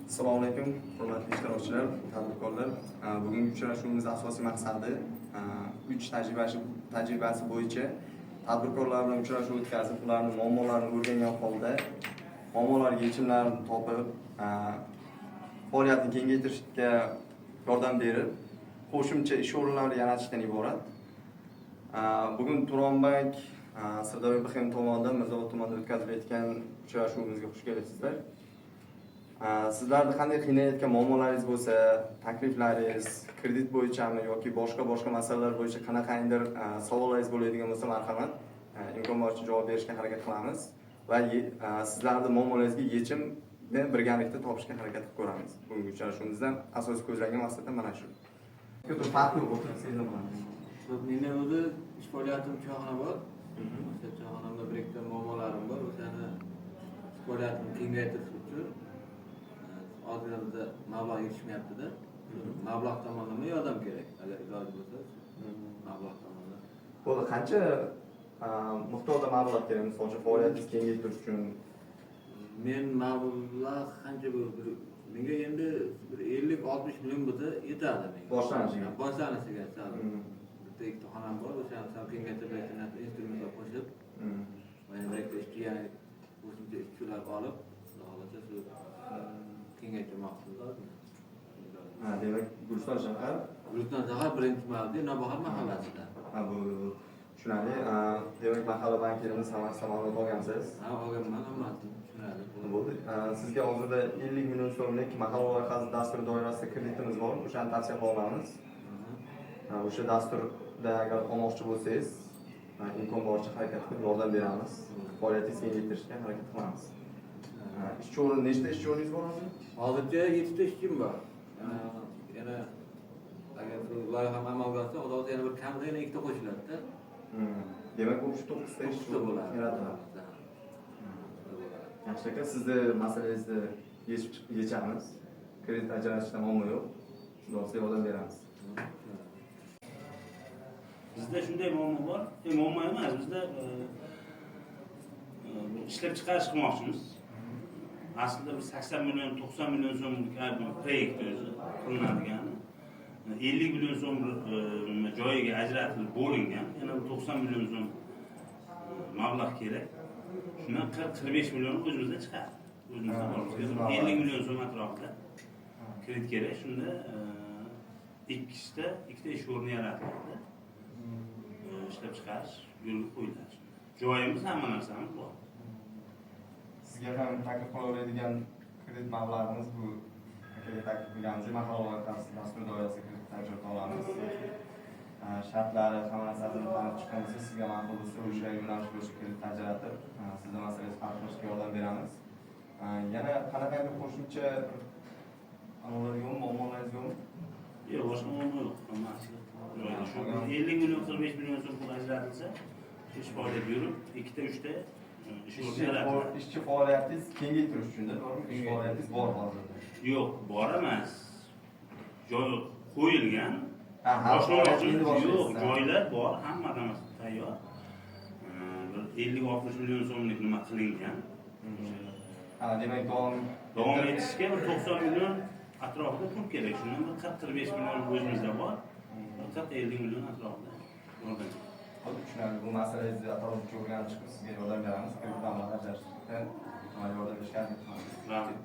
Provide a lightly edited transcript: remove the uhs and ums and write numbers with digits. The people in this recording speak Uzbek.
Assalomu alaykum, hurmatli ishtirokchilar, tadbirkorlar. Bugungi uchrashuvimiz asosiy maqsadi 3 tajribasi bo'yicha tadbirkorlar bilan uchrashuv o'tkazib, ularning muammolarini o'rgangan holda muammolarga yechimlarni topib, faoliyatni kengaytirishga yordam berib, qo'shimcha ish o'rinlari yaratishdan iborat. Bugun Turonbank Sirdaryo BXM tomonidan Mirzaobod tumanida o'tkazilayotgan uchrashuvimizga xush kelibsizlar. Sizlarni qanday qiynayotgan muammolaringiz bo'lsa, takliflaringiz, kredit bo'yichami yoki boshqa masalalar bo'yicha qanaqangidir savollaringiz bo'ladigan bo'lsa, marhamat, imkon boricha javob berishga harakat qilamiz va sizlarning muammolaringizga yechim birgalikda topishga harakat qilib ko'ramiz. Bugungi uchrashuvimizdan asosiy ko'zlangan maqsad mana shu. Farqi Meni o'zi ish faoliyatim choyxona bor. O'sha choyxonamda bir ikkita muammolarim bor. O'shani ish faoliyatimni kengaytirish uchun hozirda mablag' yetishmayapti-da. Mablag' tomonlama yordam kerak. Agar iloji bo'lsa, mablag' tomonlama. Bo'ldi, qancha miqdorda mablag' kerak? Masalan, faoliyatingizni kengaytirish uchun men mablag' qancha bo'ldi? Menga endi 50-60 million bo'lsa yetadi menga. Boshlanishiga. Boshlanishiga bitta ikkita xonam bor, o'shani ham kengaytirib, instrumentlar qo'shib, mana bir ikkita ishchi, ya'ni qo'shimcha ishchilar olib, xohlasa shu kengaytirmoqchimiz. Demak, Guliston shahar. Guliston shahar birinchi mavze Navbahor mahallasida. Bu tushunarli. Demak, mahalla bankirimiz samolyot olgansiz. Ha, olganman, hammasini tushunadi. Bo'ldi. Sizga hozirda 50 million so'mlik mahalla loyihasi dasturi doirasida kreditimiz bor. O'shani tavsiya qilamiz. O'sha dasturda agar olmoqchi bo'lsangiz, imkon boricha harakat qilib yordam beramiz. Faoliyatingizni kengaytirishga harakat qilamiz. Ishchi o'rni, nechta ishchi o'rningiz bor hozir? Hozircha 7 ta ishchim bor. Yana agar bu loyiha amalga oshsa, xudo yana bir kamida yana 2 ta qo'shiladi-da. Demak, o'sha 9 ta ishchi bo'ladi. Yaxshi aka, sizni masalangizni yechamiz. Kredit ajratishda muammo yo'q. Xudo sizga yordam beramiz. Bizda shunday muammo bor. Muammo emas, bizda ishlab chiqarish qilmoqchimiz. Aslida bir 80 million, 90 million so'mlik proyekt o'zi qilinadigan. 50 million so'm joyiga ajratilib bo'lingan. Yana 90 million so'm mablag' kerak. Shundan 40-45 million o'zimizdan chiqadi. O'zimizdan olamiz. 50 million so'm atrofida kredit kerak. Shunda ikkita ish o'rni yaratiladi. Ishlab chiqarish yo'lga qo'yiladi. Joyimiz, hamma narsamiz bor. Sizga ham taklif qilaveradigan kredit mablag'imiz bu taklif qilganimiz mahalla loyihasi dasturi doirasida kredit ajrata olamiz. Shartlari, hamma narsasini tanib chiqqanimizda sizga ma'qul bo'lsa, o'sha yo'nalish bo'yicha kredit ajratib, sizni masalangizni hal qilishga yordam beramiz. Yana qanaqadir qo'shimcha muammolaringiz yo'qmi? Yo'q, boshqa muammo yo'q. Shu 50 million, 45 million so'm pul ajratilsa, ish faoliyat yurib, 2-3 ta ishchi faoliyatingiz kengaytirish uchun-da, to'g'rimi? Ish faoliyatingiz bor hozirda. Yo'q, bor emas. Joy qo'yilgan. Yo'q, joylar bor, hamma narsa tayyor. 50-60 million so'mlik nima qilingan. Demak, davom etishga 90 million atrofida pul kerak. Shundan 40-45 million o'zimizda bor. 40-50 million atrofida. Tushunarli. Bu masalangizni atroflicha o'rganib chiqib, sizga yordam beramiz. Kredit mablag'ini ajratishda yordam berishga harakat qilamiz. Rahmat.